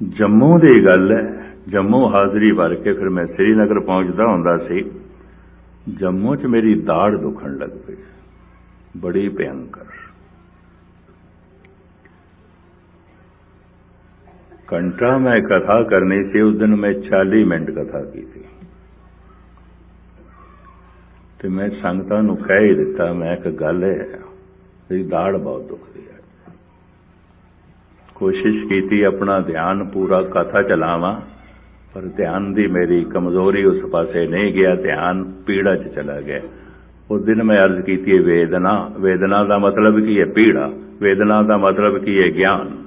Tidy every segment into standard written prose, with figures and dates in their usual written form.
जम्मू की गल है। जम्मू हाज़री भर के फिर मैं श्रीनगर पहुँचता हुंदा सी। जम्मू च मेरी दाड़ दुखन लग पई, बड़ी भयंकर। घंटा मैं कथा करनी सी, उस दिन मैं 40 मिनट कथा की थी। तो मैं संगतां नूं कह ही दिता, मैं एक गल है, मेरी दाड़ बहुत दुखदी है। कोशिश की अपना ध्यान पूरा कथा चलावां, पर ध्यान दी मेरी कमजोरी उस पासे नहीं गया, ध्यान पीड़ा च चला गया। उस दिन मैं अर्ज की वेदना, वेदना का मतलब की है पीड़ा, वेदना का मतलब की है ज्ञान।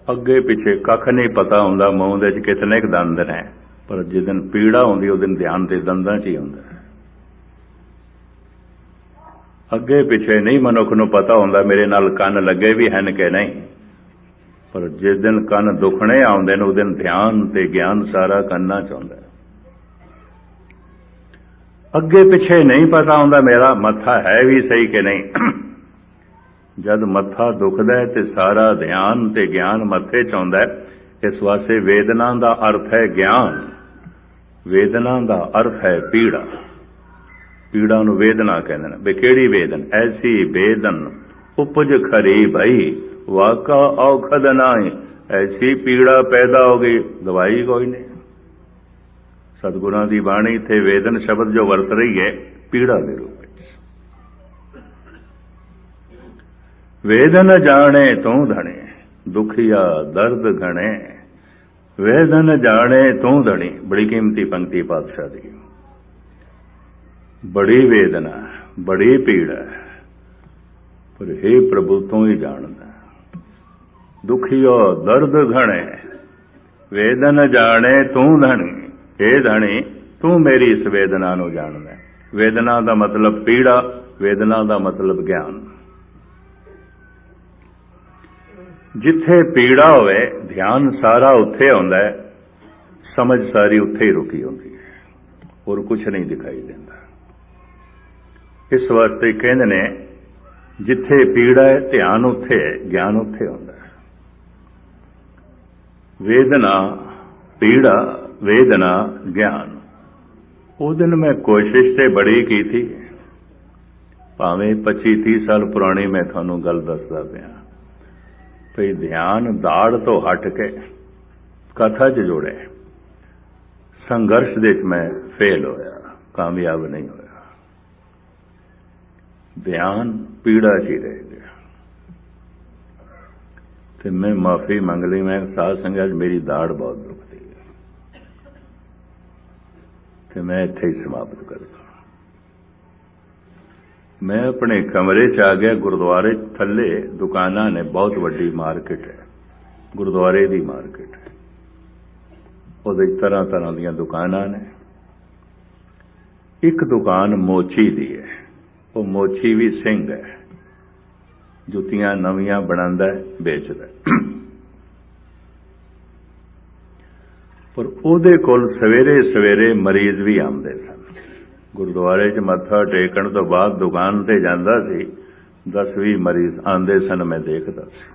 अगे पिछे कख नहीं पता होंदा, मूँह दे कितने क दंद ने, पर जिस दिन पीड़ा होंदी उस दिन ध्यान के दंदां च ही होंदा। अगे पिछे नहीं मनुख नूं पता होंदा मेरे नाल कन लगे भी हैं कि नहीं, पर जिस दिन कन दुखने आउंदे ने उस दिन ध्यान ते ज्ञान सारा कन्ना च आउंदा। अगे पिछे नहीं पता होंदा मेरा मत्था है भी सही कि नहीं। जद मत्था दुखदा है तो सारा ध्यान ते ज्ञान मत्थे च आउंदा है। इस वास्ते वेदना का अर्थ है ज्ञान, वेदना का अर्थ है पीड़ा। पीड़ा नूं वेदना कहंदे ने। वे किहड़ी वेदन? ऐसी वेदन उपज खरी भई, वाका औखद नाई। ऐसी पीड़ा पैदा हो गई, दवाई कोई नहीं। सतगुरां दी बाणी इत्थे वेदन शब्द जो वरत रही है पीड़ा के रूप में। वेदन जाने तू धने, दुखिया दर्द घने। वेदन जाने तू धनी, बड़ी कीमती पंक्ति पातशाह दी। बड़ी वेदना, बड़ी पीड़ा है, पर हे प्रभु तू ही जानदा। दुखियो दर्द घने, वेदन जाने तू धनी। हे धनी, तू मेरी इस वेदना नूं जानदा। वेदना का मतलब पीड़ा, वेदना का मतलब ज्ञान। जिथे पीड़ा होवे ध्यान सारा उत्थे आउंदा है, समझ सारी उत्थे ही रुकी होंदी है, और कुछ नहीं दिखाई देता। इस वास्ते कहंदे ने जिथे पीड़ा है ध्यान उत्थे है, ज्ञान उत्थे आउंदा है। वेदना पीड़ा, वेदना ज्ञान। उस दिन मैं कोशिश ते बड़ी की थी, भावें 25-30 साल पुरानी मैं थानू गल दसदा पिया। भई ध्यान दाड़ तो हट के कथा च जोड़े। संघर्ष दे मैं फेल होया, कामयाब नहीं होया। ध्यान पीड़ा च ही रह गया। तो मैं माफी मंग ली। मैं साध संगत मेरी दाड़ बहुत दुखती है, तो मैं इत्थे ही समाप्त कर दूं। मैं अपने कमरे च आ गया। गुरुद्वारे थले दुकाना ने, बहुत वड्डी मार्केट है, गुरुद्वारे की मार्केट है। उहदे तरह तरह दी दुकाना ने। एक दुकान मोची दी है, वो मोची भी सिंह है, जुतियां नवियां बनांदा है, बेचदा है। पर उहदे कोल सवेरे सवेरे मरीज भी आउंदे सन। गुरुद्वारे च मत्था टेकण तो बाद दुकान ते जांदा सी, 10-20 मरीज आंदे सन, मैं देखदा सी।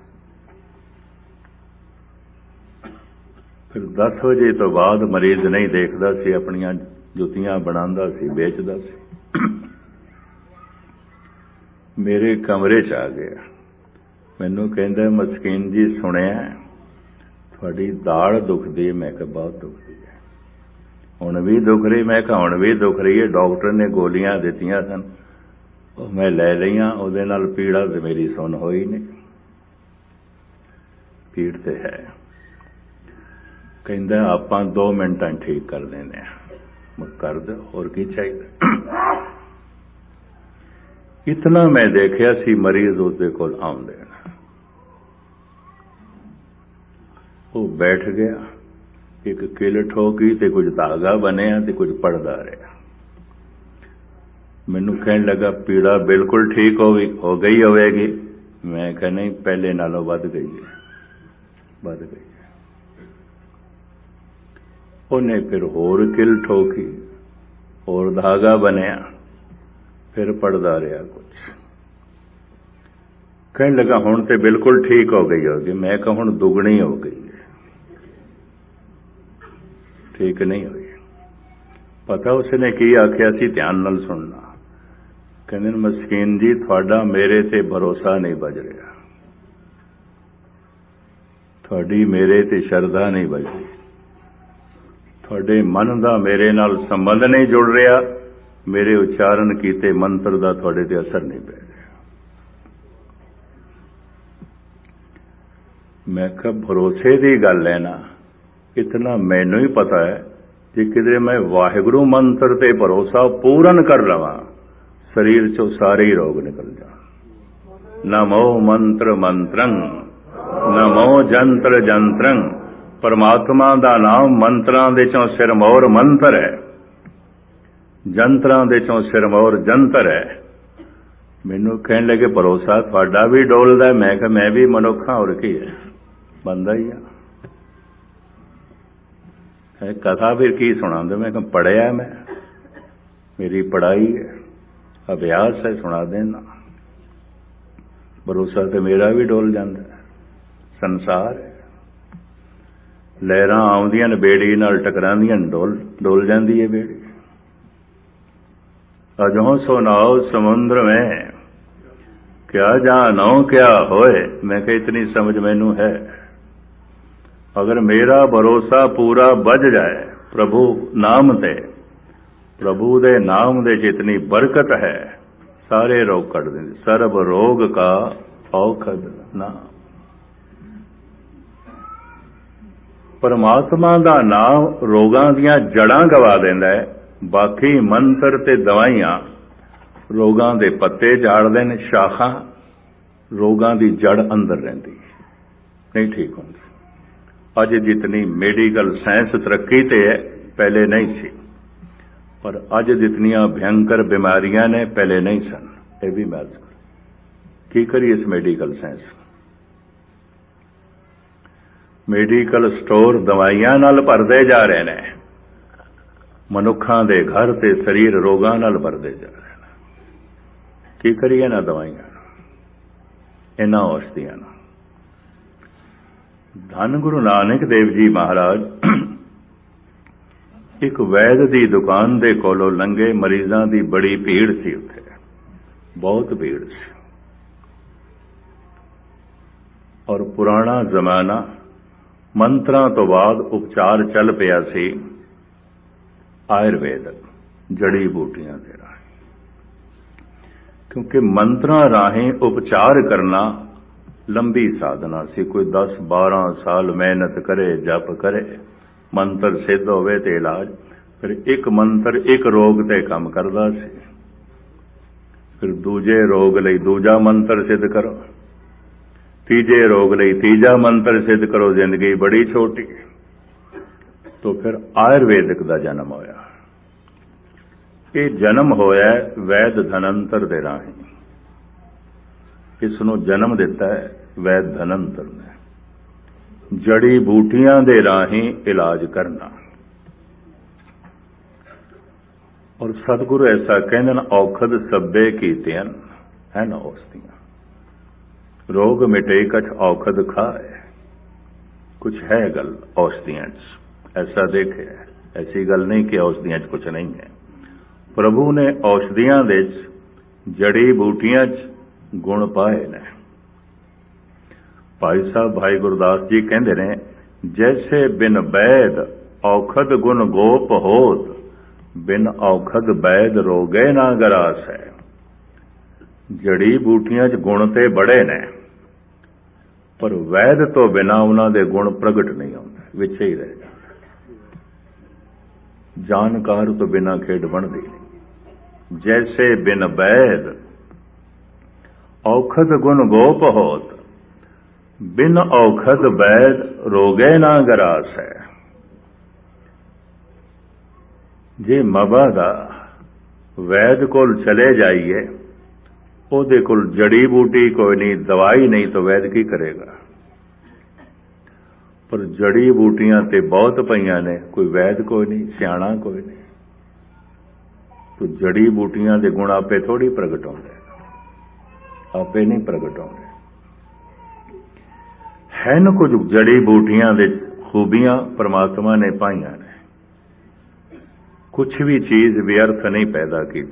फिर 10 बजे तो बाद मरीज नहीं देखदा सी, अपनियां जुतियां बनांदा सी, बेचदा सी। मेरे कमरे च आ गया। मैनू कहंदा मस्कीन जी सुनिया तुहाडी दाड़ दुखदी है। मैं कहा बहुत दुखदी है। हुण भी दुख रही? मैं कहा हुण भी दुख रही है। डॉक्टर ने गोलियां दित्तियां सन, मैं लै लईआं, उहदे नाल पीड़ा ते मेरी सुन होई नहीं। पीड़ ते है। कहंदा आपां 2 मिनटां ठीक कर देने। मैं कर दो, होर की चाहिए। इतना मैं देखिया सी मरीज उसदे कोल आउंदे ने। वो बैठ गया, एक किल ठोकी ते कुछ धागा बनिया ते कुछ पड़दा रहा। मैनू कहने लगा पीड़ा बिल्कुल ठीक हो गई होवेगी। मैं कहा नहीं, पहले नालों वध गई है, वध गई है। उन्हें फिर होर किल ठोकी, होर धागा बनिया, फिर पड़दा रहा कुछ। कहने लगा हुण ते बिल्कुल ठीक हो गई होगी। मैं कहा हुण दुगनी हो गई है। ठीक नहीं हुई। पता उसने की आख्या सी, ध्यान नाल सुनना। कहते मस्कीन जी, थोड़ा मेरे ते भरोसा नहीं बज रहा, थोड़ी मेरे ते शरधा नहीं बज रही, थोड़े मन का मेरे नाल संबंध नहीं जुड़ रहा, मेरे उच्चारण कीते मंत्र का थोड़े ते असर नहीं पै रहा। मैं कहा भरोसे की गल है ना, इतना मैनू ही पता है कि किधरे मैं वाहिगुरु मंत्र ते भरोसा पूरन कर लवां, शरीर चो सारे ही रोग निकल जान। नमो मंत्र मंत्रं, नमो जंत्र जंत्रं। परमात्मा दा नाम मंत्रां दे चों सिरमौर मंत्र है, जंत्रां दे चों सिरमौर जंत्र है। मैनू कहने लगे भरोसा तुहाडा भी डोलदा है। मैं कहा मैं भी मनुख हां, और की है, बंदा ही है। कथा फिर की सुनांदे? मैं कहा पढ़िया, मैं मेरी पढ़ाई है, अभ्यास है, सुना देना। भरोसा तो मेरा भी डोल जाता है। संसार है, लहरां आउंदियां ने बेड़ी नाल टकरांदियां, डोल जाती है बेड़ी। अजों सुनाओ समुद्र में, क्या जानो क्या होए। मैं कहा इतनी समझ मैनू है, अगर मेरा भरोसा पूरा बज जाए प्रभु नाम ते, प्रभु दे नाम दे जितनी बरकत है, सारे रोग कट देंगे। सर्व रोग का औखद नाम। परमात्मा दा नाम रोगां दियां जड़ां गवा देंदा है। बाकी मंत्र ते दवाइयां रोगां दे पत्ते झाड़दे ने, शाखां रोगां दी जड़ अंदर रहिंदी नहीं ठीक होंदी। अज जितनी मेडिकल साइंस तरक्की ते है, पहले नहीं सी, पर अज जितनियां भयंकर बीमारियां ने, पहले नहीं सन। यह भी महसूस कर की करिए इस मेडिकल साइंस। मेडिकल स्टोर दवाइयां नाल भरदे जा रहे हैं, मनुखां दे घर ते शरीर रोगां नाल भरदे जा रहे हैं। की करिए ना दवाइयां, इन्हां औषधियां नाल। धन गुरु नानक देव जी महाराज एक वैद की दुकान दे कोलों लंघे, मरीजां की बड़ी भीड़ सी, उत्थे बहुत भीड़ सी। और पुराना जमाना, मंत्रां तो बाद उपचार चल पिया सी आयुर्वेदक, जड़ी बूटियां दे राहें। क्योंकि मंत्रां राहें उपचार करना लंबी साधना सी। कोई 10-12 साल मेहनत करे, जप करे, मंत्र सिद्ध होवे ते इलाज। फिर एक मंत्र एक रोग ते काम करदा सी, फिर दूजे रोग लई दूजा मंत्र सिद्ध करो, तीजे रोग लई तीजा मंत्र सिद्ध करो। जिंदगी बड़ी छोटी। तो फिर आयुर्वेदिक का जन्म होया। ये जन्म होया वैद धनंतर दे राहें। इसनों जन्म दिता है वैद धनंतर ने। जड़ी बूटियां दे राहें इलाज करना। और सतगुरु ऐसा कहते हैं, औखद सब्बे कीतियां है ना औषधियां। रोग मिटे कछ औखद खाए। कुछ है गल औषधियां, ऐसा देखे, ऐसी गल नहीं कि औषधियां कुछ नहीं है। प्रभु ने औषधियां दे जड़ी बूटियां गुण पाए ने। भाई साहब भाई गुरदास जी कहते ने, जैसे बिन वैद औखद गुण गोप होत, बिन औखद वैद रोगे ना गरास है। जड़ी बूटियां च गुण ते बड़े ने, पर वैद तो बिना उन्हां दे गुण प्रगट नहीं होंदे, विच ही रह जांदे। जानकार तो बिना खेड बनदी नहीं। जैसे बिन वैद औखद गुण गोप होत, बिन औखद वैद रोगे ना गरास है। जे मबा दा वैद कोल चले जाइए, ਉਹਦੇ ਕੋਲ जड़ी बूटी कोई नहीं, दवाई नहीं, तो वैद की करेगा। पर जड़ी बूटियां ते बहुत पईयां ने, कोई वैद कोई नहीं, सियाणा कोई नहीं। तो जड़ी बूटियां दे गुण आपे थोड़ी प्रगट होंदे, आपे नहीं प्रगट होंदे। है न कुछ जड़ी बूटियां दे खूबियां परमात्मा ने पाईयां ने। कुछ भी चीज़ व्यर्थ नहीं पैदा की।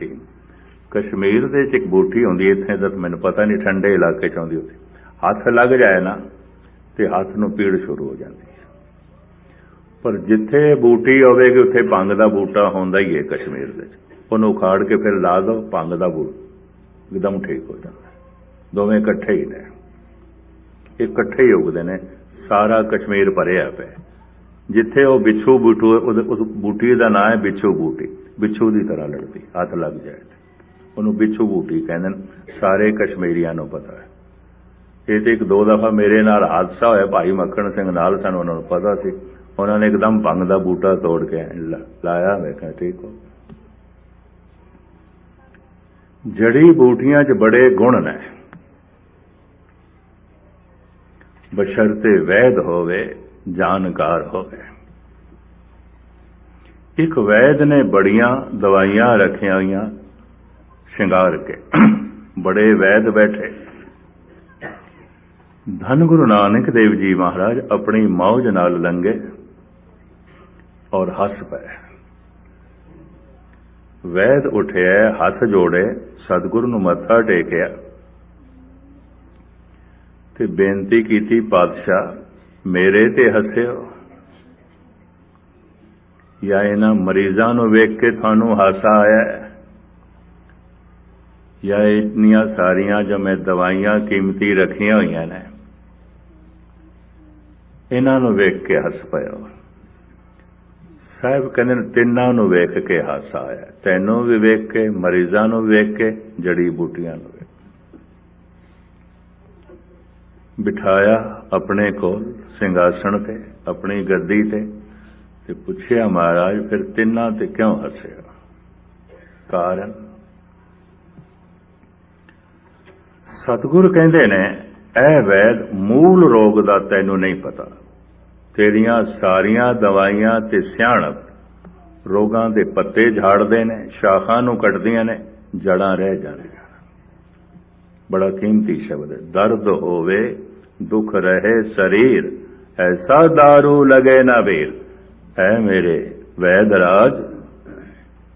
कश्मीर दे एक बूटी आउंदी, इत्थे दा मैनूं पता नहीं, ठंडे इलाके च आउंदी, उत्थे हथ लग जाए ना तो हाथ नूं पीड़ शुरू हो जाती है। पर जिथे बूटी होवेगी उत्थे भंग दा बूटा होंदा ही है कश्मीर दे, उहनूं उखाड़ के फिर ला दो, भंग दा बूटा एकदम ठीक हो जाता है। दोवें इकट्ठे ही ने, इकट्ठे ही उगदे ने। सारा कश्मीर भरिया पे जिथे वो बिच्छू बूटू, उस बूटी का नाम है बिच्छू बूटी, बिच्छू की तरह लड़ती, हथ लग जाए उन्होंने बिच्छू बूटी कहते हैं। सारे कश्मीरियों को पता है। ये तो एक दो दफा मेरे नाल हादसा होया, भाई मक्खण सिंह नाल सन, उन्होंने पता सी, उन्होंने एकदम भंग का बूटा तोड़ के लाया, मैं कहा ठीक हो। जड़ी बूटियां च बड़े गुण ने, बशर्ते वैद होवे, जानकार होवे। एक वैद ने बड़ियां दवाइयां रखिया हुई शिंगार के, बड़े वैद बैठे। धन गुरु नानक देव जी महाराज अपनी मौज नाल लंघे और हस पे। वैद उठिया, हथ जोड़े, सतगुरु नूं मत्था टेकिया ते बेनती कीती, पातशाह मेरे ते हस्सिओ या इन्हां मरीजां नूं वेख के तुहानूं हासा आया है, या इतनियां सारियां जो मैं दवाइयां कीमती रखियां हुई ने इन्हां नूं वेख के हस पयो। साहब कहंदे तिन्नां नूं वेख के हासा आया, तैनूं भी वेख के, मरीजां नूं वेख के, जड़ी बूटियां नूं वेख। बिठाया अपने कोल सिंघासन ते, अपनी गद्दी ते पुछया महाराज फिर तिन्नां ते क्यों हसिया? कारण सतगुरु कहंदे ने ऐ वैद मूल रोग दा तैनूं नहीं पता, तेरियां सारियां दवाइयां ते सियाणप रोगां दे पत्ते झाड़दे ने, शाखां नूं कटदियां ने, जड़ां रह जांदियां। बड़ा कीमती शब्द है। दर्द होवे दुख रहे शरीर, ऐसा दारू लगे ना बेर। है मेरे वैदराज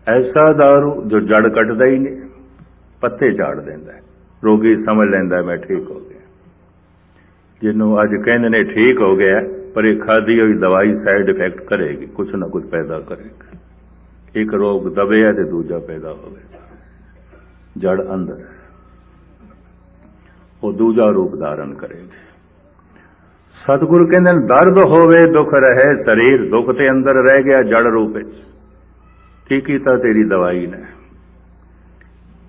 ऐसा दारू जो जड़ कटदा ही नहीं, पत्ते झाड़ देंदा है। रोगी समझ लेंदा मैं ठीक हो गया, जिन्हों अज कहंदे ने ठीक हो गया, पर एक खाधी हुई दवाई साइड इफेक्ट करेगी, कुछ ना कुछ पैदा करेगी। एक रोग दबे है तो दूजा पैदा होगा, जड़ अंदर है, वो दूजा रूप धारण करेगी। सतगुरु कहते दर्द होवे दुख रहे शरीर, दुख ते अंदर रह गया जड़ रूप की कीता तेरी दवाई ने।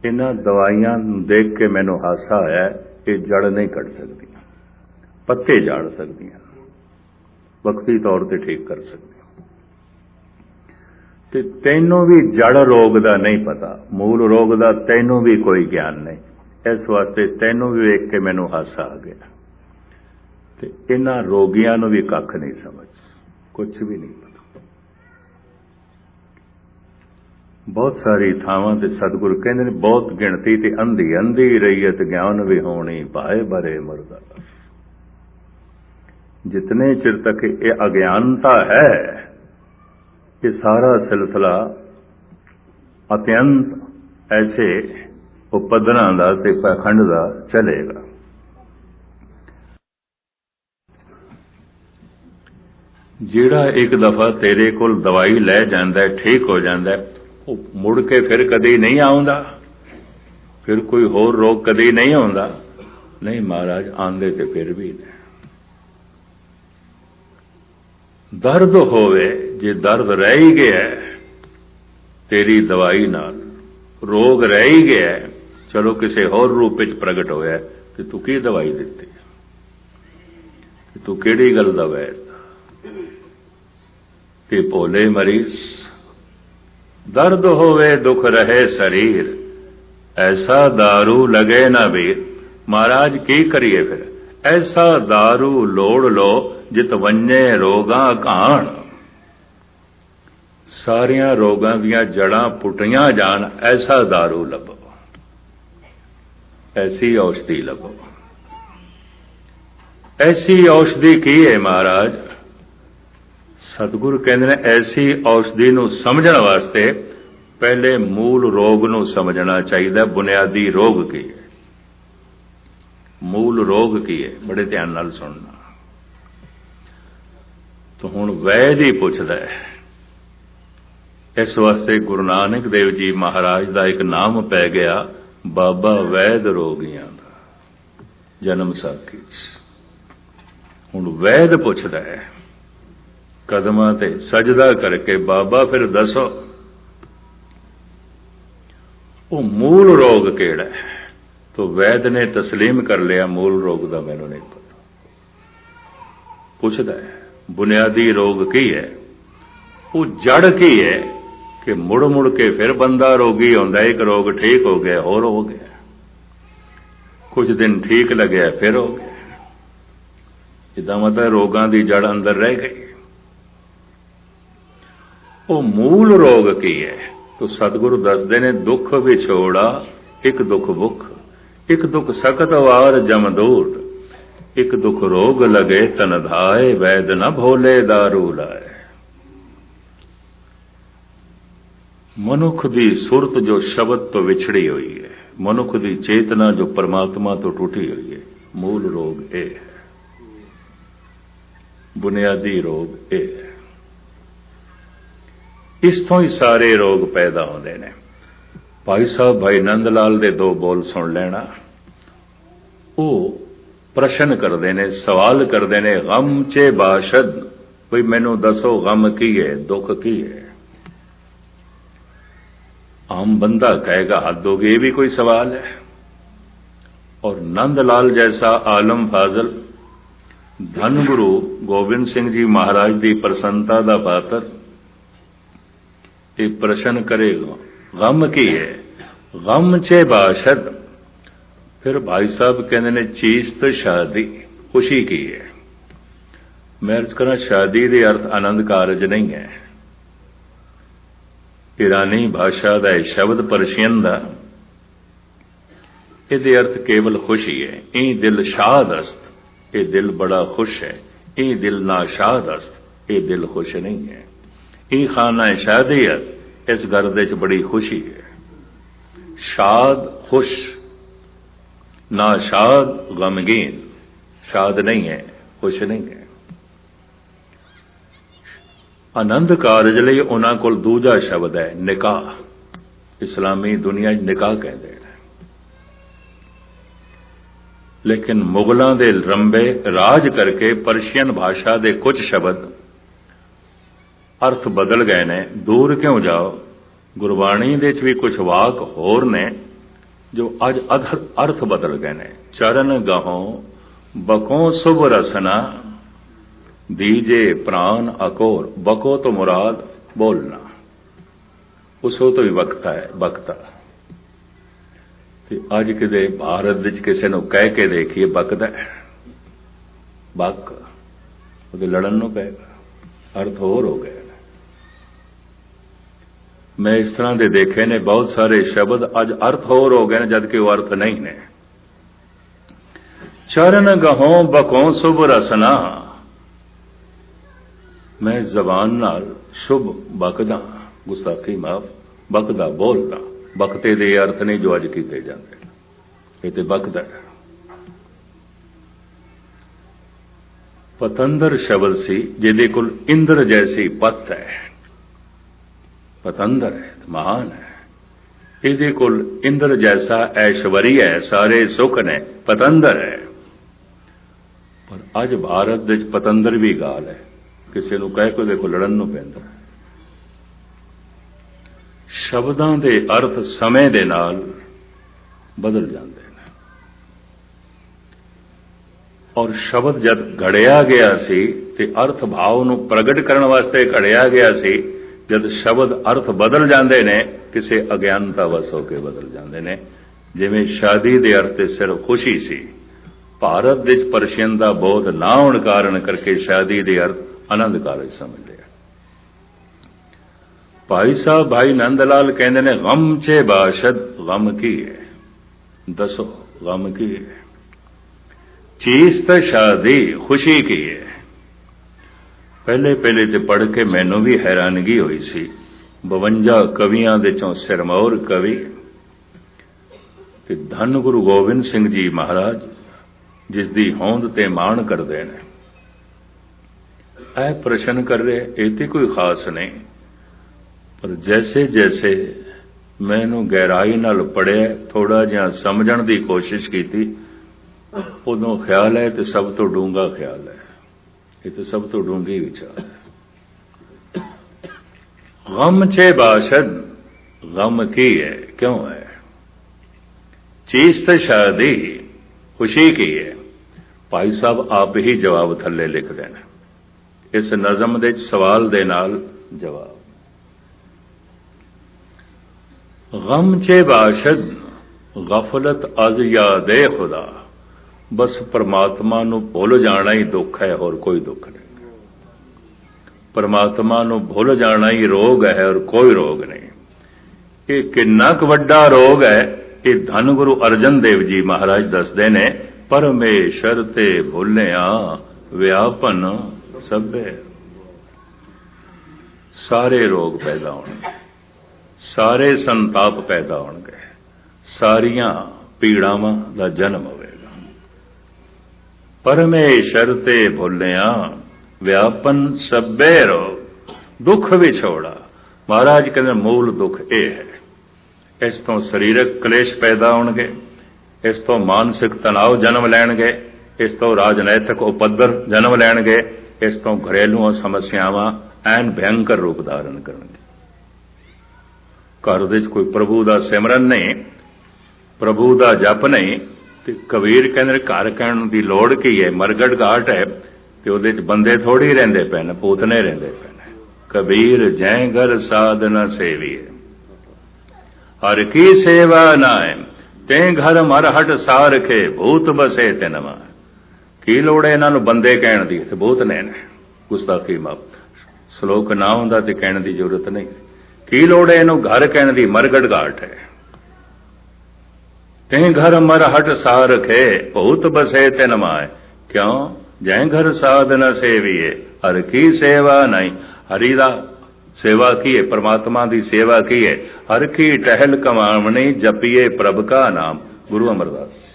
इन्हां दवाइयां देख के मैनू हासा आया, ये जड़ नहीं कट सकती, पत्ते झाड़ सकती, वक्ती तौर पर ठीक कर सकती। ते तैनूं भी जड़ रोग का नहीं पता, मूल रोग का तैनूं भी कोई ज्ञान नहीं, इस वास्ते तैनूं भी वेख के मैनू हासा आ गया। इन्हां रोगियां नूं भी कख नहीं समझ, कुछ भी नहीं पता। बहुत सारी थावां ते सतगुरु कहंदे ने बहुत गिणती ते अंधी अंधी रईयत ज्ञान भी होनी, भाए बरे मुर्दा। जितने चिर तक ये अज्ञानता है, ये सारा सिलसिला अत्यंत ऐसे उपदना दा ते पाखंड दा चलेगा। ਜਿਹੜਾ एक दफा तेरे कोल दवाई लै जांदा है, ठीक हो जाता है, वो मुड़ के फिर कदी नहीं आउंदा, फिर कोई होर रोग कदी नहीं आउंदा। नहीं महाराज, आंदे ते फिर भी ने। दर्द होवे, जे दर्द रह ही गया तेरी दवाई नाल, रोग रह ही गया, चलो किसी होर रूप विच प्रगट होया कि तू की दवाई दित्ती, तू किहड़ी गल दा वैद ते भोले मरीज। दर्द होवे दुख रहे शरीर, ऐसा दारू लगे ना वीर। महाराज की करिए फिर, ऐसा दारू लोड़ लो जित वन्ने रोगां घाण। सारियां रोगां दियां जड़ां पुटियां जान, ऐसा दारू लभो, ऐसी औषधि लभो। ऐसी औषधि की है महाराज? ਸਤਿਗੁਰੂ ਕਹਿੰਦੇ ਨੇ ਐਸੀ ਔਸ਼ਧੀ ਨੂੰ ਸਮਝਣ ਵਾਸਤੇ ਪਹਿਲੇ ਮੂਲ ਰੋਗ ਨੂੰ ਸਮਝਣਾ ਚਾਹੀਦਾ। ਬੁਨਿਆਦੀ ਰੋਗ ਕੀ ਹੈ, ਮੂਲ ਰੋਗ ਕੀ ਹੈ, ਬੜੇ ਧਿਆਨ ਨਾਲ ਸੁਣਨਾ। ਤਾਂ ਹੁਣ ਵੈਦ ਹੀ ਪੁੱਛਦਾ ਹੈ। ਇਸ ਵਾਸਤੇ ਗੁਰੂ ਨਾਨਕ ਦੇਵ ਜੀ ਮਹਾਰਾਜ ਦਾ ਇੱਕ ਨਾਮ ਪੈ ਗਿਆ, ਬਾਬਾ ਵੈਦ ਰੋਗੀਆਂ ਦਾ, ਜਨਮ ਸਾਖੀ 'ਚ। ਹੁਣ ਵੈਦ ਪੁੱਛਦਾ ਹੈ, ਕਦਮਾਂ ਤੇ ਸਜਦਾ ਕਰਕੇ, ਬਾਬਾ ਫਿਰ ਦੱਸੋ ਉਹ ਮੂਲ ਰੋਗ ਕਿਹੜਾ ਹੈ। ਤੋ ਵੈਦ ਨੇ ਤਸਲੀਮ ਕਰ ਲਿਆ, ਮੂਲ ਰੋਗ ਦਾ ਮੈਨੂੰ ਨਹੀਂ ਪਤਾ। ਪੁੱਛਦਾ ਹੈ ਬੁਨਿਆਦੀ ਰੋਗ ਕੀ ਹੈ, ਉਹ ਜੜ ਕੀ ਹੈ ਕਿ ਮੁੜ ਮੁੜ ਕੇ ਫਿਰ ਬੰਦਾ ਰੋਗੀ ਹੁੰਦਾ। ਇੱਕ ਰੋਗ ਠੀਕ ਹੋ ਗਿਆ, ਹੋਰ ਹੋ ਗਿਆ, ਕੁਝ ਦਿਨ ਠੀਕ ਲੱਗਿਆ, ਫਿਰ ਹੋ ਗਿਆ। ਇਹਦਾ ਮਤਲਬ ਰੋਗਾਂ ਦੀ ਜੜ ਅੰਦਰ ਰਹਿ ਗਈ। ਉਹ ਮੂਲ ਰੋਗ ਕੀ ਹੈ? ਤੋ ਸਤਿਗੁਰੂ ਦੱਸਦੇ ਨੇ, ਦੁੱਖ ਵਿਛੋੜਾ ਇੱਕ ਦੁੱਖ ਭੁੱਖ, ਇੱਕ ਦੁੱਖ ਸਕਤ ਵਾਰ ਜਮਦੂਤ, ਇੱਕ ਦੁੱਖ ਰੋਗ ਲਗੇ ਤਨ ਧਾਏ, ਵੈਦ ਨ ਭੋਲੇ ਦਾਰੂ ਲਾਏ। ਮਨੁੱਖ ਦੀ ਸੁਰਤ ਜੋ ਸ਼ਬਦ ਤੋਂ ਵਿਛੜੀ ਹੋਈ ਹੈ, ਮਨੁੱਖ ਦੀ ਚੇਤਨਾ ਜੋ ਪਰਮਾਤਮਾ ਤੋਂ ਟੁੱਟੀ ਹੋਈ ਹੈ, ਮੂਲ ਰੋਗ ਇਹ ਹੈ, ਬੁਨਿਆਦੀ ਰੋਗ ਇਹ ਹੈ। ਇਸ ਤੋਂ ਹੀ ਸਾਰੇ ਰੋਗ ਪੈਦਾ ਹੁੰਦੇ ਨੇ। ਭਾਈ ਸਾਹਿਬ ਭਾਈ ਨੰਦ ਲਾਲ ਦੇ ਦੋ ਬੋਲ ਸੁਣ ਲੈਣਾ। ਉਹ ਪ੍ਰਸ਼ਨ ਕਰਦੇ ਨੇ, ਸਵਾਲ ਕਰਦੇ ਨੇ, ਗਮ ਚੇ ਬਾਸ਼ਦ, ਕੋਈ ਮੈਨੂੰ ਦੱਸੋ ਗਮ ਕੀ ਹੈ, ਦੁੱਖ ਕੀ ਹੈ। ਆਮ ਬੰਦਾ ਕਹੇਗਾ ਹੱਦ ਹੋ ਗਈ, ਇਹ ਵੀ ਕੋਈ ਸਵਾਲ ਹੈ। ਔਰ ਨੰਦ ਲਾਲ ਜੈਸਾ ਆਲਮ ਫਾਜ਼ਲ, ਧੰਨ ਗੁਰੂ ਗੋਬਿੰਦ ਸਿੰਘ ਜੀ ਮਹਾਰਾਜ ਦੀ ਪ੍ਰਸੰਨਤਾ ਦਾ ਪਾਤਰ, ਇਹ ਪ੍ਰਸ਼ਨ ਕਰੇਗਾ ਗਮ ਕੀ ਹੈ, ਗਮ ਚੇ ਬਾਸ਼ਦ। ਫਿਰ ਭਾਈ ਸਾਹਿਬ ਕਹਿੰਦੇ ਨੇ, ਚੀਸਤ ਸ਼ਾਦੀ, ਖੁਸ਼ੀ ਕੀ ਹੈ। ਮੈਂ ਅਰਜ਼ ਕਰਾਂ, ਸ਼ਾਦੀ ਦੇ ਅਰਥ ਆਨੰਦ ਕਾਰਜ ਨਹੀਂ ਹੈ। ਈਰਾਨੀ ਭਾਸ਼ਾ ਦਾ ਇਹ ਸ਼ਬਦ, ਪਰਸ਼ੀਅਨ ਦਾ, ਇਹਦੇ ਅਰਥ ਕੇਵਲ ਖੁਸ਼ੀ ਹੈ। ਇਹ ਦਿਲ ਸ਼ਾਦ ਅਸਤ, ਇਹ ਦਿਲ ਬੜਾ ਖੁਸ਼ ਹੈ। ਇਹ ਦਿਲ ਨਾ ਸ਼ਾਦ ਅਸਤ, ਇਹ ਦਿਲ ਖੁਸ਼ ਨਹੀਂ ਹੈ। ਇਹ ਖਾਨਾ ਸ਼ਾਦੀਅਤ, ਇਸ ਘਰ ਦੇ ਚ ਬੜੀ ਖੁਸ਼ੀ ਹੈ। ਸ਼ਾਦ ਖੁਸ਼, ਨਾ ਸ਼ਾਦ ਗਮਗੀਨ, ਸ਼ਾਦ ਨਹੀਂ ਹੈ, ਖੁਸ਼ ਨਹੀਂ ਹੈ। ਆਨੰਦ ਕਾਰਜ ਲਈ ਉਹਨਾਂ ਕੋਲ ਦੂਜਾ ਸ਼ਬਦ ਹੈ ਨਿਕਾਹ। ਇਸਲਾਮੀ ਦੁਨੀਆ 'ਚ ਨਿਕਾਹ ਕਹਿੰਦੇ ਨੇ। ਲੇਕਿਨ ਮੁਗਲਾਂ ਦੇ ਰੰਬੇ ਰਾਜ ਕਰਕੇ ਪਰਸ਼ੀਅਨ ਭਾਸ਼ਾ ਦੇ ਕੁਝ ਸ਼ਬਦ ਅਰਥ ਬਦਲ ਗਏ ਨੇ। ਦੂਰ ਕਿਉਂ ਜਾਓ, ਗੁਰਬਾਣੀ ਦੇ 'ਚ ਵੀ ਕੁਝ ਵਾਕ ਹੋਰ ਨੇ ਜੋ ਅੱਜ ਅਰਥ ਬਦਲ ਗਏ ਨੇ। ਚਰਨ ਗਾਹੋਂ ਬਕੋਂ ਸੁਭ ਰਸਨਾ, ਦੀਜੇ ਪ੍ਰਾਨ ਅਕੋਰ। ਬਕੋ ਤੋਂ ਮੁਰਾਦ ਬੋਲਣਾ, ਉਸੋ ਤੋਂ ਹੀ ਵਕਤਾ ਹੈ, ਬਕਤਾ। ਤੇ ਅੱਜ ਕਿਤੇ ਭਾਰਤ ਵਿੱਚ ਕਿਸੇ ਨੂੰ ਕਹਿ ਕੇ ਦੇਖੀਏ ਬਕਦਾ ਹੈ, ਬਕ, ਉਹਦੇ ਲੜਨ ਨੂੰ ਪਏਗਾ, ਅਰਥ ਹੋਰ ਹੋ ਗਏ। ਮੈਂ ਇਸ ਤਰ੍ਹਾਂ ਦੇ ਦੇਖੇ ਨੇ ਬਹੁਤ ਸਾਰੇ ਸ਼ਬਦ, ਅੱਜ ਅਰਥ ਹੋਰ ਹੋ ਗਏ ਨੇ, ਜਦ ਕਿ ਉਹ ਅਰਥ ਨਹੀਂ ਨੇ। ਚਰਨ ਗਹੋਂ ਬਕੋਂ ਸੁਭ ਰਸਨਾ, ਮੈਂ ਜ਼ਬਾਨ ਨਾਲ ਸ਼ੁਭ ਬਕਦਾ, ਗੁਸਤਾਖੀ ਮਾਫ, ਬਕਦਾ ਬੋਲਦਾ। ਬਕਤੇ ਦੇ ਅਰਥ ਨਹੀਂ ਜੋ ਅੱਜ ਕੀਤੇ ਜਾਂਦੇ, ਇਹ ਤੇ ਬਕਦਾ। ਪਤੰਦਰ ਸ਼ਬਦ ਸੀ ਜਿਹਦੇ ਕੋਲ ਇੰਦਰ ਜੈਸੀ ਪੱਤ ਹੈ। ਪਤੰਦਰ ਹੈ, ਮਹਾਨ ਹੈ। ਇਹਦੇ ਕੋਲ ਇੰਦਰ ਜੈਸਾ ਐਸ਼ਵਰੀਆ ਹੈ, ਸਾਰੇ ਸੁੱਖ ਨੇ, ਪਤੰਦਰ ਹੈ। ਪਰ ਅੱਜ ਭਾਰਤ ਵਿੱਚ ਪਤੰਦਰ ਵੀ ਗਾਲ ਹੈ। ਕਿਸੇ ਨੂੰ ਕਹਿ ਕੇ ਦੇਖੋ, ਲੜਨ ਨੂੰ ਪੈਂਦਾ। ਸ਼ਬਦਾਂ ਦੇ ਅਰਥ ਸਮੇਂ ਦੇ ਨਾਲ ਬਦਲ ਜਾਂਦੇ ਨੇ। ਔਰ ਸ਼ਬਦ ਜਦ ਘੜਿਆ ਗਿਆ ਸੀ ਤੇ ਅਰਥ ਭਾਵ ਨੂੰ ਪ੍ਰਗਟ ਕਰਨ ਵਾਸਤੇ ਘੜਿਆ ਗਿਆ ਸੀ। ਜਦ ਸ਼ਬਦ ਅਰਥ ਬਦਲ ਜਾਂਦੇ ਨੇ, ਕਿਸੇ ਅਗਿਆਨਤਾ ਵਸ ਹੋ ਕੇ ਬਦਲ ਜਾਂਦੇ ਨੇ। ਜਿਵੇਂ ਸ਼ਾਦੀ ਦੇ ਅਰਥ ਤੇ ਸਿਰਫ ਖੁਸ਼ੀ ਸੀ, ਭਾਰਤ ਵਿੱਚ ਪਰਸ਼ੀਅਨ ਦਾ ਬੋਧ ਨਾ ਹੋਣ ਕਾਰਨ ਕਰਕੇ ਸ਼ਾਦੀ ਦੇ ਅਰਥ ਆਨੰਦ ਕਾਰਜ ਸਮਝ ਲਿਆ। ਭਾਈ ਸਾਹਿਬ ਭਾਈ ਨੰਦ ਲਾਲ ਕਹਿੰਦੇ ਨੇ, ਗਮ ਚੇ ਬਾਸ਼ਦ, ਗਮ ਕੀ ਹੈ, ਦੱਸੋ ਗਮ ਕੀ ਹੈ। ਚੀਜ਼ ਤਾਂ ਸ਼ਾਦੀ, ਖੁਸ਼ੀ ਕੀ ਹੈ। ਪਹਿਲੇ ਪਹਿਲੇ ਤੇ ਪੜ੍ਹ ਕੇ ਮੈਨੂੰ ਵੀ ਹੈਰਾਨਗੀ ਹੋਈ ਸੀ। 52 ਕਵੀਆਂ ਦੇ ਚੋਂ ਸਿਰਮੌਰ ਕਵੀ ਤੇ ਧੰਨ ਗੁਰੂ ਗੋਬਿੰਦ ਸਿੰਘ ਜੀ ਮਹਾਰਾਜ, ਜਿਸ ਦੀ ਹੋਂਦ ਤੇ ਮਾਣ ਕਰਦੇ ਨੇ, ਇਹ ਪ੍ਰਸ਼ਨ ਕਰ ਰਹੇ। ਇਹ ਤੇ ਕੋਈ ਖਾਸ ਨਹੀਂ, ਪਰ ਜੈਸੇ ਜੈਸੇ ਮੈਨੂੰ ਗਹਿਰਾਈ ਨਾਲ ਪੜ੍ਹਿਆ, ਥੋੜਾ ਜਿਹਾ ਸਮਝਣ ਦੀ ਕੋਸ਼ਿਸ਼ ਕੀਤੀ, ਉਦੋਂ ਖਿਆਲ ਹੈ ਤੇ ਸਭ ਤੋਂ ਡੂੰਘਾ ਖਿਆਲ ਹੈ। ਇਹ ਤਾਂ ਸਭ ਤੋਂ ਡੂੰਘੀ ਵਿਚਾਰ ਹੈ। ਗਮ ਛੇ ਬਾਸ਼ਦ, ਗਮ ਕੀ ਹੈ, ਕਿਉਂ ਹੈ? ਚੀਜ਼ ਤਾਂ ਸ਼ਾਦੀ ਖੁਸ਼ੀ ਕੀ ਹੈ? ਭਾਈ ਸਾਹਿਬ ਆਪ ਹੀ ਜਵਾਬ ਥੱਲੇ ਲਿਖਦੇ ਨੇ ਇਸ ਨਜ਼ਮ ਦੇ ਸਵਾਲ ਦੇ ਨਾਲ ਜਵਾਬ। ਗਮ ਛੇ ਬਾਸ਼ਦ, ਗਫਲਤ ਅਜ਼ ਯਾਦੇ ਖੁਦਾ। ਬਸ ਪਰਮਾਤਮਾ ਨੂੰ ਭੁੱਲ ਜਾਣਾ ਹੀ ਦੁੱਖ ਹੈ, ਹੋਰ ਕੋਈ ਦੁੱਖ ਨਹੀਂ। ਪਰਮਾਤਮਾ ਨੂੰ ਭੁੱਲ ਜਾਣਾ ਹੀ ਰੋਗ ਹੈ, ਹੋਰ ਕੋਈ ਰੋਗ ਨਹੀਂ। ਇਹ ਕਿੰਨਾ ਕੁ ਵੱਡਾ ਰੋਗ ਹੈ, ਇਹ ਧੰਨ ਗੁਰੂ ਅਰਜਨ ਦੇਵ ਜੀ ਮਹਾਰਾਜ ਦੱਸਦੇ ਨੇ। ਪਰਮੇਸ਼ਰ ਤੇ ਭੁੱਲਿਆ ਵਿਆਪਨ ਸਭੇ। ਸਾਰੇ ਰੋਗ ਪੈਦਾ ਹੋਣਗੇ, ਸਾਰੇ ਸੰਤਾਪ ਪੈਦਾ ਹੋਣਗੇ, ਸਾਰੀਆਂ ਪੀੜਾਵਾਂ ਦਾ ਜਨਮ ਹੋਵੇਗਾ। ਪਰਮੇਸ਼ਰ ਤੇ ਭੁੱਲਿਆ ਵਿਆਪਨ ਸਭੇ ਰੋਗ। ਦੁੱਖ ਵਿਛੋੜਾ, ਮਹਾਰਾਜ ਕਹਿੰਦੇ ਮੂਲ ਦੁੱਖ ਇਹ ਹੈ। ਇਸ ਤੋਂ ਸਰੀਰਕ ਕਲੇਸ਼ ਪੈਦਾ ਹੋਣਗੇ, ਇਸ ਤੋਂ ਮਾਨਸਿਕ ਤਣਾਅ ਜਨਮ ਲੈਣਗੇ, ਇਸ ਤੋਂ ਰਾਜਨੈਤਿਕ ਉਪੱਦਰ ਜਨਮ ਲੈਣਗੇ, ਇਸ ਤੋਂ ਘਰੇਲੂ ਸਮੱਸਿਆਵਾਂ ਐਨ ਭਿਅੰਕਰ ਰੂਪ ਧਾਰਨ ਕਰਨਗੇ। ਘਰ ਵਿੱਚ ਕੋਈ ਪ੍ਰਭੂ ਦਾ ਸਿਮਰਨ ਨਹੀਂ, ਪ੍ਰਭੂ ਦਾ ਜਪ ਨਹੀਂ, ਤੇ ਕਬੀਰ ਕਹਿੰਦੇ ਘਰ ਕਹਿਣ ਦੀ ਲੋੜ ਕੀ ਹੈ? ਮਰਗੜ ਘਾਟ ਹੈ ਤੇ ਉਹਦੇ ਚ ਬੰਦੇ ਥੋੜੀ ਰਹਿੰਦੇ ਪਏ ਨੇ, ਪੂਤਨੇ ਰਹਿੰਦੇ ਪਏ ਨੇ। ਕਬੀਰ ਜੈ ਘਰ ਸਾਧ ਨ ਸੇਵੀਏ, ਹਰ ਕੀ ਸੇਵਾ ਨਾਏ, ਤੇ ਘਰ ਮਰ ਹਟ ਸਾਰਖੇ, ਭੂਤ ਬਸੇ ਤੇ ਨਵਾ। ਕੀ ਲੋੜ ਹੈ ਇਹਨਾਂ ਨੂੰ ਬੰਦੇ ਕਹਿਣ ਦੀ? ਤੇ ਭੂਤ ਨੇ ਗੁਸਤਾਖੀ ਮਾਫ। ਸ਼ਲੋਕ ਨਾ ਹੁੰਦਾ ਤੇ ਕਹਿਣ ਦੀ ਜ਼ਰੂਰਤ ਨਹੀਂ ਸੀ। ਕੀ ਲੋੜ ਹੈ ਇਹਨੂੰ ਘਰ ਕਹਿਣ ਦੀ? ਮਰਗੜ ਘਾਟ ਹੈ। ਤੇ ਘਰ ਮਰ ਹਟ ਸਾਰਖੇ, ਭੂਤ ਬਸੇ ਤੇ ਨਮਾਏ। ਕਿਉਂ? ਜੈ ਘਰ ਸਾਧ ਨ ਸੇਵੀਏ, ਹਰ ਕੀ ਸੇਵਾ ਨਹੀਂ। ਹਰੀ ਦਾ ਸੇਵਾ ਕੀ ਹੈ? ਪਰਮਾਤਮਾ ਦੀ ਸੇਵਾ ਕੀ ਹੈ? ਹਰ ਕੀ ਟਹਿਲ ਕਮਾਵਣੀ, ਜਪੀਏ ਪ੍ਰਭ ਕਾ ਨਾਮ। ਗੁਰੂ ਅਮਰਦਾਸ।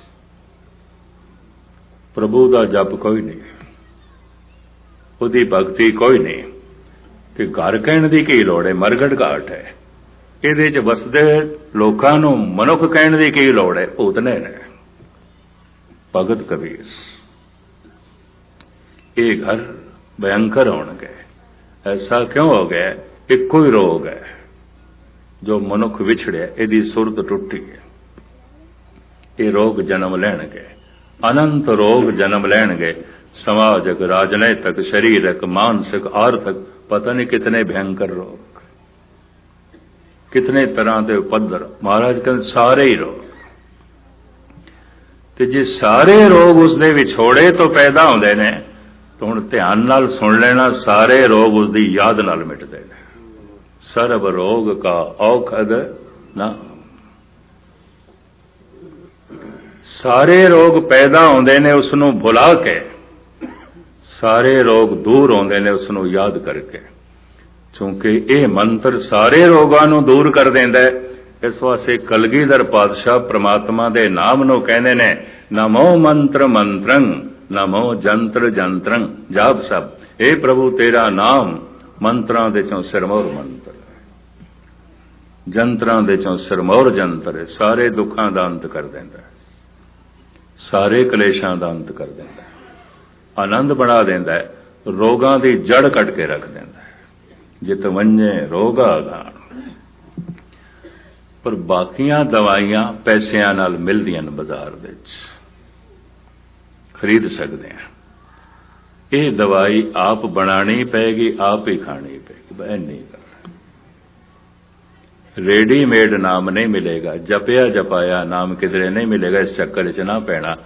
ਪ੍ਰਭੂ ਦਾ ਜਪ ਕੋਈ ਨਹੀਂ, ਉਹਦੀ ਭਗਤੀ ਕੋਈ ਨਹੀਂ, ਤੇ ਘਰ ਕਹਿਣ ਦੀ ਕੀ ਲੋੜ ਹੈ? ਮਰਗੜ ਘਾਟ ਹੈ। ਇਹਦੇ ਚ ਵਸਦੇ ਲੋਕਾਂ ਨੂੰ ਮਨੁੱਖ ਕਹਿਣ ਦੀ ਕੀ ਲੋੜ ਹੈ? ਭੂਤਨੇ ਨੇ। ਭਗਤ ਕਬੀਰ। ਇਹ ਘਰ ਭयंकर ਹੋਣਗੇ। ਐਸਾ ਕਿਉਂ ਹੋ ਗਿਆ? ਇੱਕੋ ਹੀ ਰੋਗ ਹੈ ਜੋ ਮਨੁੱਖ ਵਿਛੜਿਆ, ਇਹਦੀ ਸੁਰਤ ਟੁੱਟੀ ਹੈ। ਇਹ ਰੋਗ ਜਨਮ ਲੈਣਗੇ, ਅਨੰਤ ਰੋਗ ਜਨਮ ਲੈਣਗੇ। ਸਮਾਜਿਕ, ਰਾਜਨੈਤਿਕ, ਸਰੀਰਕ, ਮਾਨਸਿਕ, ਆਰਥਿਕ, ਪਤਾ ਨਹੀਂ ਕਿਤਨੇ ਭयंकर ਰੋਗ, ਕਿਤਨੇ ਤਰ੍ਹਾਂ ਦੇ ਉਪੱਦਰ। ਮਹਾਰਾਜ ਕਹਿੰਦੇ ਸਾਰੇ ਹੀ ਰੋਗ। ਤੇ ਜੇ ਸਾਰੇ ਰੋਗ ਉਸ ਦੇ ਵਿਛੋੜੇ ਤੋਂ ਪੈਦਾ ਹੁੰਦੇ ਨੇ, ਤਾਂ ਹੁਣ ਧਿਆਨ ਨਾਲ ਸੁਣ ਲੈਣਾ, ਸਾਰੇ ਰੋਗ ਉਸ ਦੀ ਯਾਦ ਨਾਲ ਮਿਟਦੇ ਨੇ। ਸਰਬ ਰੋਗ ਕਾ ਔਖਦ ਨਾ। ਸਾਰੇ ਰੋਗ ਪੈਦਾ ਹੁੰਦੇ ਨੇ ਉਸ ਨੂੰ ਭੁਲਾ ਕੇ, ਸਾਰੇ ਰੋਗ ਦੂਰ ਹੁੰਦੇ ਨੇ ਉਸ ਨੂੰ ਯਾਦ ਕਰਕੇ। ਕਿਉਂਕਿ ਇਹ ਮੰਤਰ ਸਾਰੇ ਰੋਗਾਂ ਨੂੰ ਦੂਰ ਕਰ ਦਿੰਦਾ ਹੈ। ਇਸ ਵਾਸਤੇ ਕਲਗੀਧਰ ਪਾਤਸ਼ਾਹ ਪ੍ਰਮਾਤਮਾ ਦੇ ਨਾਮ ਨੂੰ ਕਹਿੰਦੇ ਨੇ, ਨਮੋ ਮੰਤਰ ਮੰਤਰੰ, ਨਮੋ ਜੰਤਰ ਜੰਤਰੰ। ਜਾਪ ਸਭ, ਇਹ ਪ੍ਰਭੂ ਤੇਰਾ ਨਾਮ ਮੰਤਰਾਂ ਦੇ ਚੋਂ ਸਿਰਮੌਰ ਮੰਤਰ ਹੈ, ਜੰਤਰਾਂ ਦੇ ਚੋਂ ਸਿਰਮੌਰ ਜੰਤਰ ਹੈ। ਸਾਰੇ ਦੁੱਖਾਂ ਦਾ ਅੰਤ ਕਰ ਦਿੰਦਾ ਹੈ, ਸਾਰੇ ਕਲੇਸ਼ਾਂ ਦਾ ਅੰਤ ਕਰ ਦਿੰਦਾ ਹੈ, ਆਨੰਦ ਬਣਾ ਦਿੰਦਾ ਹੈ, ਰੋਗਾਂ ਦੀ ਜੜ ਕੱਢ ਕੇ ਰੱਖ ਦਿੰਦਾ ਹੈ। ਜਿਤ ਵੰਝੇ ਰੋਗਾ ਗਾਣ। ਪਰ ਬਾਕੀਆਂ ਦਵਾਈਆਂ ਪੈਸਿਆਂ ਨਾਲ ਮਿਲਦੀਆਂ ਨੇ, ਬਾਜ਼ਾਰ ਵਿੱਚ ਖਰੀਦ ਸਕਦੇ ਹਾਂ। ਇਹ ਦਵਾਈ ਆਪ ਬਣਾਣੀ ਪਏਗੀ, ਆਪ ਹੀ ਖਾਣੀ ਪਏਗੀ। ਬਹਿ ਨਹੀਂ ਕਰ, ਰੈਡੀਮੇਡ ਨਾਮ ਨਹੀਂ ਮਿਲੇਗਾ, ਜਪਿਆ ਜਪਾਇਆ ਨਾਮ ਕਿਧਰੇ ਨਹੀਂ ਮਿਲੇਗਾ। ਇਸ ਚੱਕਰ 'ਚ ਨਾ ਪੈਣਾ,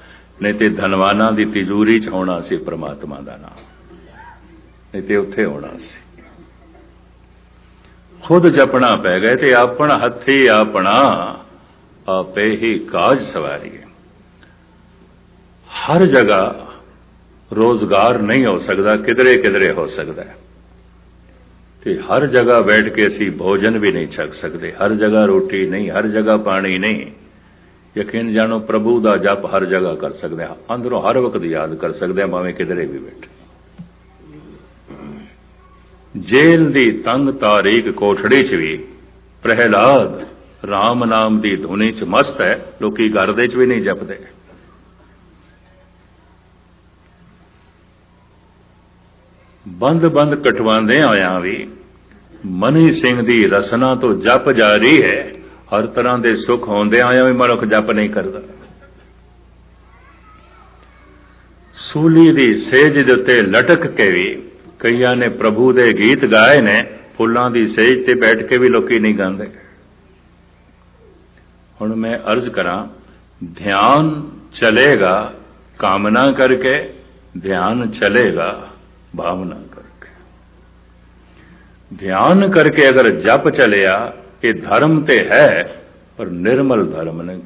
ਨਹੀਂ ਤੇ ਧਨਵਾਨਾਂ ਦੀ ਤਿਜੂਰੀ 'ਚ ਹੋਣਾ ਸੀ ਪ੍ਰਮਾਤਮਾ ਦਾ ਨਾਮ, ਨਹੀਂ ਤੇ ਉੱਥੇ ਹੋਣਾ ਸੀ। ਖੁਦ ਜਪਣਾ ਪੈ ਗਏ ਤੇ ਆਪਣਾ ਹੱਥੀ ਆਪਣਾ ਆਪੇ ਹੀ ਕਾਜ ਸਵਾਰੀਏ। ਹਰ ਜਗ੍ਹਾ ਰੋਜ਼ਗਾਰ ਨਹੀਂ ਹੋ ਸਕਦਾ, ਕਿਧਰੇ ਕਿਧਰੇ ਹੋ ਸਕਦਾ ਹੈ। ਤੇ ਹਰ ਜਗ੍ਹਾ ਬੈਠ ਕੇ ਅਸੀਂ ਭੋਜਨ ਵੀ ਨਹੀਂ ਛਕ ਸਕਦੇ, ਹਰ ਜਗ੍ਹਾ ਰੋਟੀ ਨਹੀਂ, ਹਰ ਜਗ੍ਹਾ ਪਾਣੀ ਨਹੀਂ। ਯਕੀਨ ਜਾਣੋ ਪ੍ਰਭੂ ਦਾ ਜਪ ਹਰ ਜਗ੍ਹਾ ਕਰ ਸਕਦੇ ਹਾਂ, ਅੰਦਰੋਂ ਹਰ ਵਕਤ ਯਾਦ ਕਰ ਸਕਦੇ ਹਾਂ, ਭਾਵੇਂ ਕਿਧਰੇ ਵੀ ਬੈਠੇ। ਜੇਲ੍ਹ ਦੀ ਤੰਗ ਤਾਰੀਕ ਕੋਠੜੀ 'ਚ ਵੀ ਪ੍ਰਹਿਲਾਦ ਰਾਮ ਨਾਮ ਦੀ ਧੁਨੀ 'ਚ ਮਸਤ ਹੈ, ਲੋਕੀ ਘਰ ਦੇ 'ਚ ਵੀ ਨਹੀਂ ਜਪਦੇ। ਬੰਦ ਕਟਵਾਉਂਦੇ ਹੋਇਆਂ ਵੀ ਮਨੀ ਸਿੰਘ ਦੀ ਰਸਨਾ ਤੋਂ ਜਪ ਜਾਰੀ ਹੈ। ਹਰ ਤਰ੍ਹਾਂ ਦੇ ਸੁੱਖ ਹੁੰਦਿਆਂ ਹੋਇਆਂ ਵੀ ਮਨੁੱਖ ਜਪ ਨਹੀਂ ਕਰਦਾ। ਸੂਲੀ ਦੀ ਸੇਜ ਦੇ ਉੱਤੇ ਲਟਕ ਕੇ ਵੀ ਕਈਆਂ ਨੇ ਪ੍ਰਭੂ ਦੇ ਗੀਤ ਗਾਏ ਨੇ, ਫੁੱਲਾਂ ਦੀ ਸੇਜ ਤੇ ਬੈਠ ਕੇ ਵੀ ਲੋਕੀ ਨਹੀਂ ਗਾਉਂਦੇ। ਹੁਣ ਮੈਂ ਅਰਜ਼ ਕਰਾਂ, ਧਿਆਨ ਚਲੇਗਾ ਕਾਮਨਾ ਕਰਕੇ, ਧਿਆਨ ਚਲੇਗਾ ਭਾਵਨਾ ਕਰਕੇ। ਧਿਆਨ ਕਰਕੇ ਅਗਰ ਜਪ ਚਲਿਆ, ਇਹ ਧਰਮ ਤੇ ਹੈ ਪਰ ਨਿਰਮਲ ਧਰਮ ਨਹੀਂ।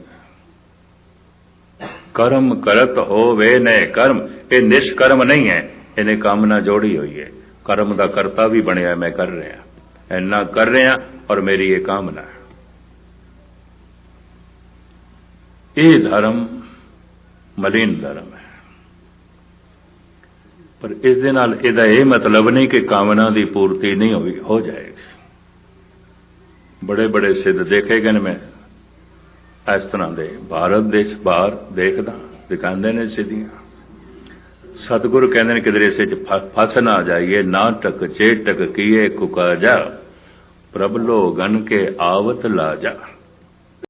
ਕਰਮ ਕਰਤ ਹੋਵੇ ਨੇ ਕਰਮ, ਇਹ ਨਿਸ਼ਕਰਮ ਨਹੀਂ ਹੈ, ਇਹਨੇ ਕਾਮਨਾ ਜੋੜੀ ਹੋਈ ਹੈ। ਕਰਮ ਦਾ ਕਰਤਾ ਵੀ ਬਣਿਆ, ਮੈਂ ਕਰ ਰਿਹਾ, ਇੰਨਾ ਕਰ ਰਿਹਾ ਔਰ ਮੇਰੀ ਇਹ ਕਾਮਨਾ ਹੈ। ਇਹ ਧਰਮ ਮਲੀਨ ਧਰਮ ਹੈ। ਪਰ ਇਸ ਦੇ ਨਾਲ ਇਹਦਾ ਇਹ ਮਤਲਬ ਨਹੀਂ ਕਿ ਕਾਮਨਾ ਦੀ ਪੂਰਤੀ ਨਹੀਂ ਹੋ ਜਾਏਗੀ। ਬੜੇ ਬੜੇ ਸਿੱਧ ਦੇਖੇ ਗਏ ਨੇ ਮੈਂ ਇਸ ਤਰ੍ਹਾਂ ਦੇ, ਭਾਰਤ ਦੇਸ਼ ਬਾਹਰ ਦੇਖਦਾ, ਦਿਖਾਉਂਦੇ ਨੇ ਸਿੱਧੀਆਂ। ਸਤਿਗੁਰੂ ਕਹਿੰਦੇ ਨੇ ਕਿਧਰੇ ਇਸੇ 'ਚ ਫਸ ਨਾ ਜਾਈਏ, ਨਾ ਟਕ ਚੇਟਕ ਕੀਏ ਕੁਕਾ ਜਾ, ਪ੍ਰਭ ਲੋ ਗਨ ਕੇ ਆਵਤ ਲਾ ਜਾ।